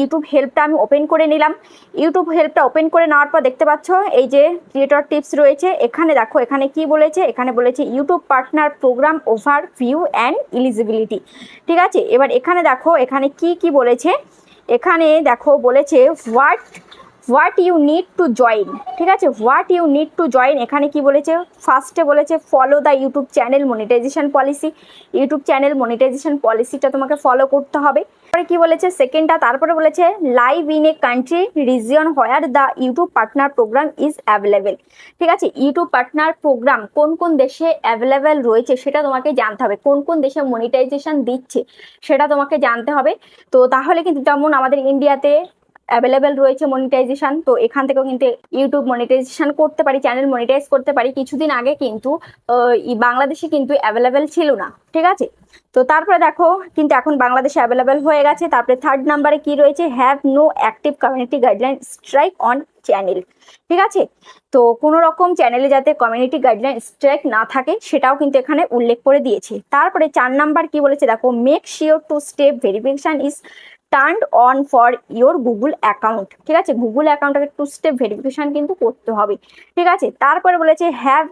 YouTube হেল্পটা আমি open করে নিলাম। ইউটিউব হেল্পটা ওপেন করে নেওয়ার পর দেখতে পাচ্ছ এই যে ক্রিয়েটর টিপস রয়েছে, এখানে দেখো এখানে কি বলেছে, এখানে বলেছে YouTube partner program over and eligibility. ঠিক আছে, এবার এখানে দেখো এখানে কি বলেছে, এখানে দেখো বলেছে what you need to join. ঠিক আছে, what you need to join, এখানে কি বলেছে, ফার্স্টে বলেছে follow the YouTube channel monetization policy. YouTube channel monetization পলিসিটা তোমাকে ফলো করতে হবে। তারপরে কি বলেছে সেকেন্ডটা, তারপরে বলেছে live in a country region where the YouTube partner programme is available. ঠিক আছে, ইউটিউব পার্টনার প্রোগ্রাম কোন কোন দেশে অ্যাভেলেবেল রয়েছে সেটা তোমাকে জানতে হবে, কোন কোন দেশে মনিটাইজেশন দিচ্ছে সেটা তোমাকে জানতে হবে। তো তাহলে কিন্তু যেমন আমাদের ইন্ডিয়াতে অ্যাভেলেবেল রয়েছে মনিটাইজেশন, তো এখান থেকেও কিন্তু ইউটিউব মনিটাইজেশন করতে পারি, চ্যানেল মনিটাইজ করতে পারি। কিছুদিন আগে কিন্তু বাংলাদেশে কিন্তু অ্যাভেলেবেল ছিল না। ঠিক আছে, তো তারপরে দেখো কিন্তু এখন বাংলাদেশে অ্যাভেলেবেল হয়ে গেছে। তারপরে থার্ড নাম্বারে কি রয়েছে, have no active community guideline strike on channel. ঠিক আছে, তো কোনো রকম চ্যানেলে যাতে কমিউনিটি গাইডলাইন স্ট্রাইক না থাকে সেটাও কিন্তু এখানে উল্লেখ করে দিয়েছে। তারপরে 4 নাম্বার কি বলেছে দেখো, make sure to step verification is turned on for your Google account. ঠিক আছে, গুগল অ্যাকাউন্টটাকে 2 স্টেপ ভেরিফিকেশন কিন্তু করতে হবে। ঠিক আছে, তারপরে বলেছে have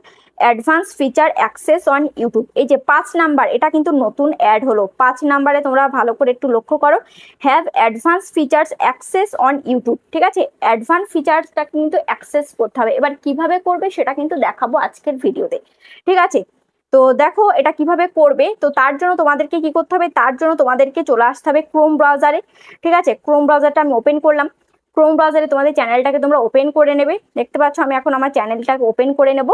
advance feature access on YouTube. এই যে 5 নাম্বার, এটা কিন্তু নতুন অ্যাড হলো। 5 নাম্বারে তোমরা ভালো করে একটু লক্ষ্য করো, have advance features access on YouTube. ঠিক আছে, অ্যাডভান্স ফিচার্সটা কিন্তু অ্যাক্সেস করতে হবে। এবার কিভাবে করবে সেটা কিন্তু দেখাবো আজকের ভিডিওতে। ঠিক আছে, তো দেখো এটা কিভাবে করবে, তো তার জন্য তোমাদেরকে কি করতে হবে, তার জন্য তোমাদেরকে চলে আসতে হবে ক্রোম ব্রাউজারে। ঠিক আছে, ক্রোম ব্রাউজারটা আমি ওপেন করলাম। ক্রোম ব্রাউজারে তোমাদের চ্যানেলটাকে তোমরা ওপেন করে নেবে। দেখতে পাচ্ছ আমি এখন আমার চ্যানেলটাকে ওপেন করে নেব।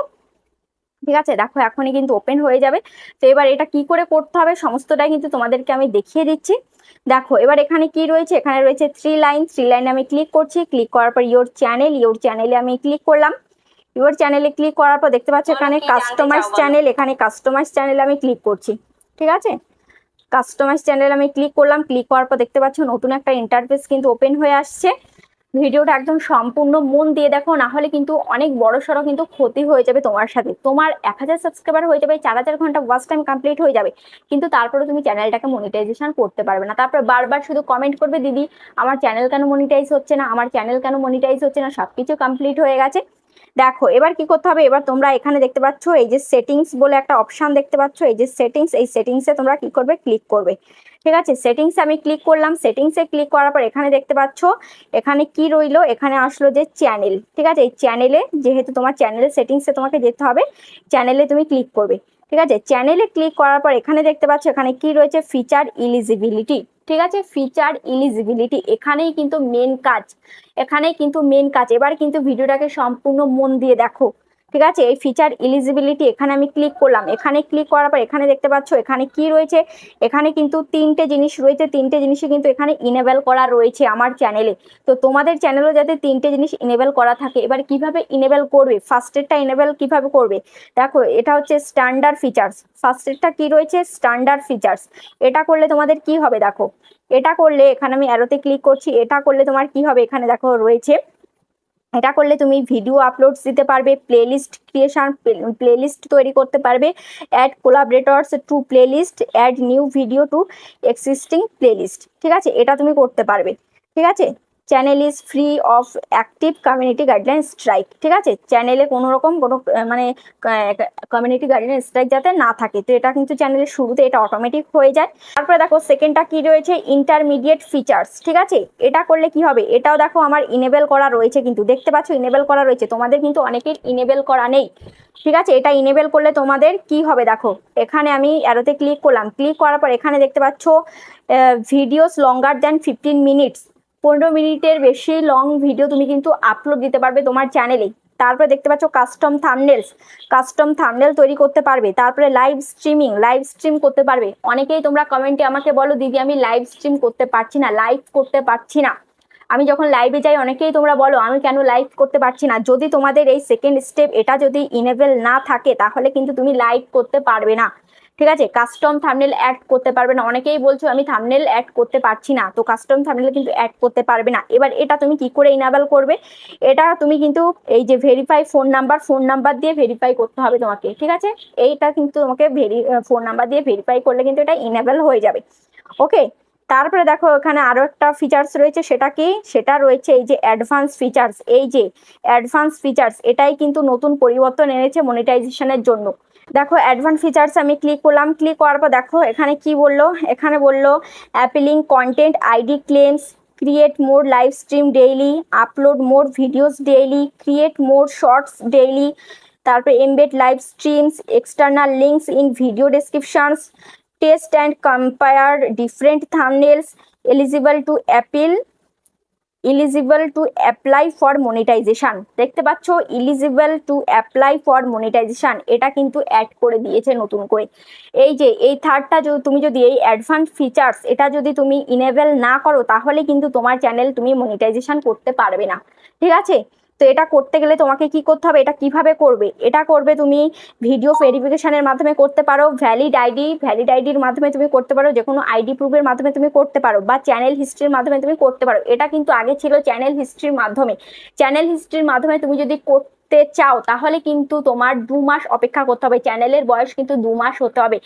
ঠিক আছে, দেখো এখনই কিন্তু ওপেন হয়ে যাবে। তো এবার এটা কি করে করতে হবে সমস্তটাই কিন্তু তোমাদেরকে আমি দেখিয়ে দিচ্ছি। দেখো এবার এখানে কি রয়েছে, এখানে রয়েছে 3 লাইন। 3 লাইনে আমি ক্লিক করছি, ক্লিক করার পর ইয়োর চ্যানেলে আমি ক্লিক করলাম। ইয়োর চ্যানেলে ক্লিক করার পর দেখতে পাচ্ছ এখানে কাস্টমাইজ চ্যানেল, এখানে কাস্টমাইজ চ্যানেলে আমি ক্লিক করছি। ঠিক আছে, কাস্টমাইজ চ্যানেল আমি ক্লিক করলাম। ক্লিক করার পর দেখতে পাচ্ছ নতুন একটা ইন্টারফেস কিন্তু ওপেন হয়ে আসছে। ভিডিওটা একদম সম্পূর্ণ মন দিয়ে দেখো, না হলে কিন্তু অনেক বড় সড়ো কিন্তু ক্ষতি হয়ে যাবে তোমার সাথে। তোমার 1000 সাবস্ক্রাইবার হয়ে যাবে, 4000 ঘন্টা ওয়াচ টাইম কমপ্লিট হয়ে যাবে, কিন্তু তারপরে তুমি চ্যানেলটাকে মনিটাইজেশন করতে পারবে না। তারপর বারবার শুধু কমেন্ট করবে, দিদি আমার চ্যানেল কেন মনিটাইজ হচ্ছে না, আমার চ্যানেল কেন মনিটাইজ হচ্ছে না, সবকিছু কমপ্লিট হয়ে গেছে। দেখো এবার কি করতে হবে, এবার তোমরা এখানে দেখতে পাচ্ছ এই যে সেটিংস বলে একটা অপশন দেখতে পাচ্ছ, এই যে সেটিংস, এই সেটিংসে তোমরা কি করবে, ক্লিক করবে। ঠিক আছে, সেটিংসে আমি ক্লিক করলাম। সেটিংসে ক্লিক করার পর এখানে দেখতে পাচ্ছ এখানে কি রইলো, এখানে আসলো যে চ্যানেল। ঠিক আছে, এই চ্যানেলে যেহেতু তোমার চ্যানেলের সেটিংসে তোমাকে যেতে হবে, চ্যানেলে তুমি ক্লিক করবে। ঠিক আছে, চ্যানেলে ক্লিক করার পর এখানে দেখতে পাচ্ছ এখানে কি রয়েছে, ফিচার এলিজিবিলিটি। ঠিক আছে, ফিচার এলিজিবিলিটি এখানেই কিন্তু মেন কাজ, এখানেই কিন্তু মেন কাজ। এবার কিন্তু ভিডিওটাকে সম্পূর্ণ মন দিয়ে দেখো। ঠিক আছে, এই ফিচার এলিজিবিলিটি এখানে আমি ক্লিক করলাম। এখানে ক্লিক করার পর এখানে দেখতে পাচ্ছ এখানে কি রয়েছে, এখানে কিন্তু 3টে জিনিস রয়েছে। 3টে জিনিসই কিন্তু এখানে ইনেবল করা রয়েছে আমার চ্যানেলে। তো তোমাদের চ্যানেলেও যাতে 3টে জিনিস ইনেবল করা থাকে। এবার কিভাবে ইনেবল করবে, ফার্স্টেরটা ইনেবল কিভাবে করবে দেখো, এটা হচ্ছে স্ট্যান্ডার্ড ফিচার্স। ফার্স্টেরটা কি রয়েছে, স্ট্যান্ডার্ড ফিচার্স। এটা করলে তোমাদের কি হবে দেখো, এটা করলে এখানে আমি অ্যারোতে ক্লিক করছি, এটা করলে তোমার কি হবে, এখানে দেখো রয়েছে, এটা করলে তুমি ভিডিও আপলোডস দিতে পারবে, প্লেলিস্ট ক্রিয়েশন, প্লেলিস্ট তৈরি করতে পারবে, add collaborators to playlist, add new video to existing playlist. ঠিক আছে, এটা তুমি করতে পারবে। ঠিক আছে, channel is free of active community guideline strike. ঠিক আছে, চ্যানেলে কোনো রকম কোনো মানে কমিউনিটি গাইডলাইন স্ট্রাইক যাতে না থাকে, তো এটা কিন্তু চ্যানেলের শুরুতে এটা অটোমেটিক হয়ে যায়। তারপরে দেখো সেকেন্ডটা কি রয়েছে, ইন্টারমিডিয়েট ফিচার্স। ঠিক আছে, এটা করলে কি হবে, এটাও দেখো আমার ইনেবল করা রয়েছে, কিন্তু দেখতে পাচ্ছ ইনেবল করা রয়েছে, তোমাদের কিন্তু অনেকের ইনেবল করা নেই। ঠিক আছে, এটা ইনেবল করলে তোমাদের কি হবে দেখো, এখানে আমি অ্যারোতে ক্লিক করলাম। ক্লিক করার পর এখানে দেখতে পাচ্ছ ভিডিওস লঙ্গার দ্যান 15 মিনিটস, 15 মিনিটের বেশি লং ভিডিও তুমি কিন্তু আপলোড দিতে পারবে তোমার চ্যানেলে। তারপরে দেখতে পাচ্ছ কাস্টম থাম্বনেলস, কাস্টম থাম্বনেল তৈরি করতে পারবে। তারপরে লাইভ স্ট্রিমিং, লাইভ স্ট্রিম করতে পারবে। অনেকেই তোমরা কমেন্টে আমাকে বলো, দিদি আমি লাইভ স্ট্রিম করতে পারছি না, লাইভ করতে পারছি না। আমি যখন লাইভে যাই অনেকেই তোমরা বলো আমি কেন লাইভ করতে পারছি না। যদি তোমাদের এই সেকেন্ড স্টেপ এটা যদি ইনেবল না থাকে তাহলে কিন্তু তুমি লাইভ করতে পারবে না। ঠিক আছে, কাস্টম থাম্বনেল অ্যাড করতে পারবে না। অনেকেই বলছো আমি থাম্বনেল অ্যাড করতে পারছি না, তো কাস্টম থাম্বনেল কিন্তু অ্যাড করতে পারবে না। এবার এটা তুমি কি করে ইনেবল করবে, এটা তুমি কিন্তু এই যে ভেরিফাই ফোন নাম্বার দিয়ে ভেরিফাই করতে হবে তোমাকে। ঠিক আছে, এইটা কিন্তু তোমাকে ফোন নাম্বার দিয়ে ভেরিফাই করলে কিন্তু এটা ইনেবল হয়ে যাবে। ওকে, তারপরে দেখো এখানে আরো একটা ফিচার্স রয়েছে, সেটা কি, সেটা রয়েছে এই যে অ্যাডভান্স ফিচার্স। এই যে অ্যাডভান্স ফিচার্স, এটাই কিন্তু নতুন পরিবর্তন এনেছে মনিটাইজেশনের জন্য। দেখো অ্যাডভান্স ফিচার্স আমি ক্লিক করলাম, ক্লিক করার পর দেখো এখানে কি বললো, এখানে বললো appealing content ID claims, create more live stream daily, upload more videos daily, create more shorts daily, তারপরে embed live streams, external links in video descriptions, test and compare different thumbnails, eligible to apply for monetization. দেখতে পাচ্ছ eligible to apply for monetization, এটা কিন্তু add করে দিয়েছে নতুন করে। এই যে এই থার্ডটা তুমি যদি এই অ্যাডভান্স ফিচার্স এটা যদি তুমি ইনেবল না করো, তাহলে কিন্তু তোমার চ্যানেল তুমি মনিটাইজেশন করতে পারবে না। ঠিক আছে, তো এটা করতে গেলে তোমাকে কি করতে হবে, এটা কিভাবে করবে, এটা করবে তুমি ভিডিও ভেরিফিকেশনের মাধ্যমে করতে পারো, ভ্যালিড আইডির মাধ্যমে তুমি করতে পারো, যে কোনো আইডি প্রুফের মাধ্যমে তুমি করতে পারো, বা চ্যানেল হিস্ট্রির মাধ্যমে তুমি করতে পারো। এটা কিন্তু আগে ছিল চ্যানেল হিস্ট্রির মাধ্যমে তুমি যদি করতে চাও তাহলে কিন্তু তোমার 2 মাস অপেক্ষা করতে হবে, চ্যানেলের বয়স কিন্তু 2 মাস হতে হবে।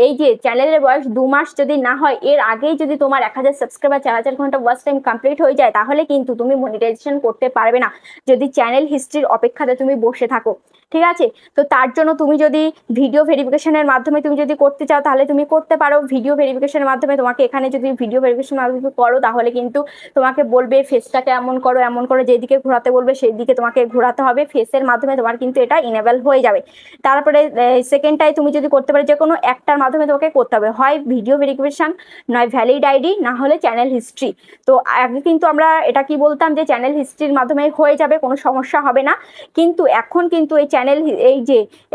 এই যে চ্যানেলের বয়স 2 মাস যদি না হয়, এর আগেই যদি তোমার 1000 সাবস্ক্রাইবার 4000 ঘন্টা ওয়াচ টাইম কমপ্লিট হয়ে যায়, তাহলে কিন্তু তুমি মনিটাইজেশন করতে পারবে না, যদি চ্যানেল হিস্ট্রির অপেক্ষাতে তুমি বসে থাকো। ঠিক আছে, তো তার জন্য তুমি যদি ভিডিও ভেরিফিকেশনের মাধ্যমে তুমি যদি করতে চাও, তাহলে তুমি করতে পারো। ভিডিও ভেরিফিকেশনের মাধ্যমে তোমাকে এখানে যদি ভিডিও ভেরিফিকেশন মাধ্যমে করো, তাহলে কিন্তু তোমাকে বলবে ফেসটাকে এমন করো, যেদিকে ঘোরাতে বলবে সেই দিকে তোমাকে ঘোরাতে হবে, ফেসের মাধ্যমে তোমার কিন্তু এটা ইনেবল হয়ে যাবে। তারপরে সেকেন্ডটাই তুমি যদি করতে পারো, যে কোনো একটার মাধ্যমে তোমাকে করতে হবে, হয় ভিডিও ভেরিফিকেশন, নয় ভ্যালিড আইডি, না হলে চ্যানেল হিস্ট্রি। তো আগে কিন্তু আমরা এটা কি বলতাম যে চ্যানেল হিস্ট্রির মাধ্যমে হয়ে যাবে, কোনো সমস্যা হবে না, কিন্তু এখন কিন্তু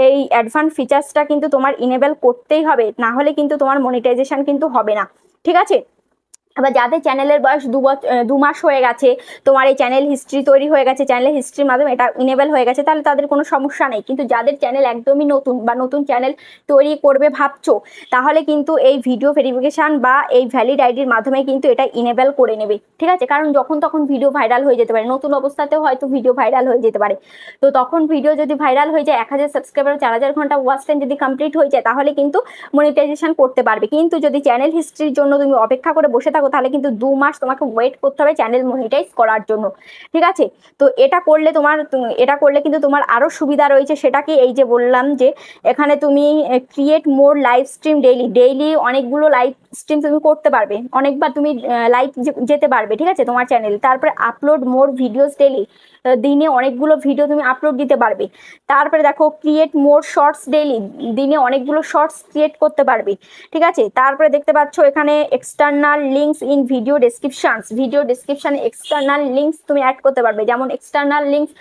এই অ্যাডভান্স ফিচার্সটা কিন্তু তোমার ইনেবল করতেই হবে, না হলে কিন্তু তোমার মনিটাইজেশন কিন্তু হবে না। ঠিক আছে, এবার যাদের চ্যানেলের বয়স 2 মাস হয়ে গেছে, তোমার এই চ্যানেল হিস্ট্রি তৈরি হয়ে গেছে, চ্যানেল হিস্ট্রির মাধ্যমে এটা ইনেবল হয়ে গেছে, তাহলে তাদের কোনো সমস্যা নেই। কিন্তু যাদের চ্যানেল একদমই নতুন বা নতুন চ্যানেল তৈরি করবে ভাবছো, তাহলে কিন্তু এই ভিডিও ভেরিফিকেশন বা এই ভ্যালিড আইডির মাধ্যমে কিন্তু এটা ইনেবল করে নেবে। ঠিক আছে, কারণ যখন তখন ভিডিও ভাইরাল হয়ে যেতে পারে, নতুন অবস্থাতেও হয়তো ভিডিও ভাইরাল হয়ে যেতে পারে। তো তখন ভিডিও যদি ভাইরাল হয়ে যায়, 1000 সাবস্ক্রাইবার 4000 ঘন্টা ওয়াচ টাইম যদি কমপ্লিট হয়ে যায়, তাহলে কিন্তু মনিটাইজেশন করতে পারবে। কিন্তু যদি চ্যানেল হিস্ট্রির জন্য তুমি অপেক্ষা করে বসে থাকো, তাহলে কিন্তু 2 মাস তোমাকে ওয়েট করতে হবে চ্যানেল মনিটাইজ করার জন্য। ঠিক আছে, তো এটা করলে কিন্তু তোমার আরো সুবিধা রয়েছে। সেটা কি, এই যে বললাম যে এখানে তুমি create more live stream daily অনেকগুলো লাইভ স্ট্রিম তুমি করতে পারবে, অনেকবার তুমি লাইভ যেতে পারবে। ঠিক আছে, তোমার চ্যানেল। তারপরে আপলোড মোর ভিডিওস ডেইলি, দিনে অনেকগুলো ভিডিও তুমি আপলোড দিতে পারবে। তারপরে দেখো ক্রিয়েট মোর শর্টস ডেইলি, দিনে অনেকগুলো শর্টস ক্রিয়েট করতে পারবে। ঠিক আছে, তারপরে দেখতে পাচ্ছ এখানে এক্সটার্নাল লিঙ্কস ইন ভিডিও ডেসক্রিপশনে এক্সটার্নাল লিঙ্কস তুমি অ্যাড করতে পারবে। যেমন এক্সটার্নাল লিঙ্কস,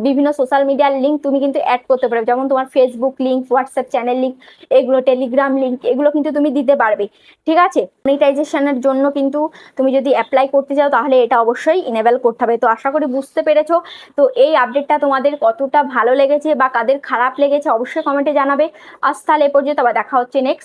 বিভিন্ন সোশ্যাল মিডিয়ার লিঙ্ক তুমি কিন্তু অ্যাড করতে পারবে, যেমন তোমার Facebook link, WhatsApp channel link, এগুলো টেলিগ্রাম লিঙ্ক, এগুলো কিন্তু তুমি দিতে পারবে। ঠিক আছে, মনিটাইজেশনের জন্য কিন্তু তুমি যদি অ্যাপ্লাই করতে চাও, তাহলে এটা অবশ্যই ইনেবল করতে হবে। তো আশা করি বুঝতে পেরেছো। তো এই আপডেটটা তোমাদের কতটা ভালো লেগেছে বা কাদের খারাপ লেগেছে অবশ্যই কমেন্টে জানাবে। আজ তাহলে এ পর্যন্ত, আবার দেখা হচ্ছে নেক্সট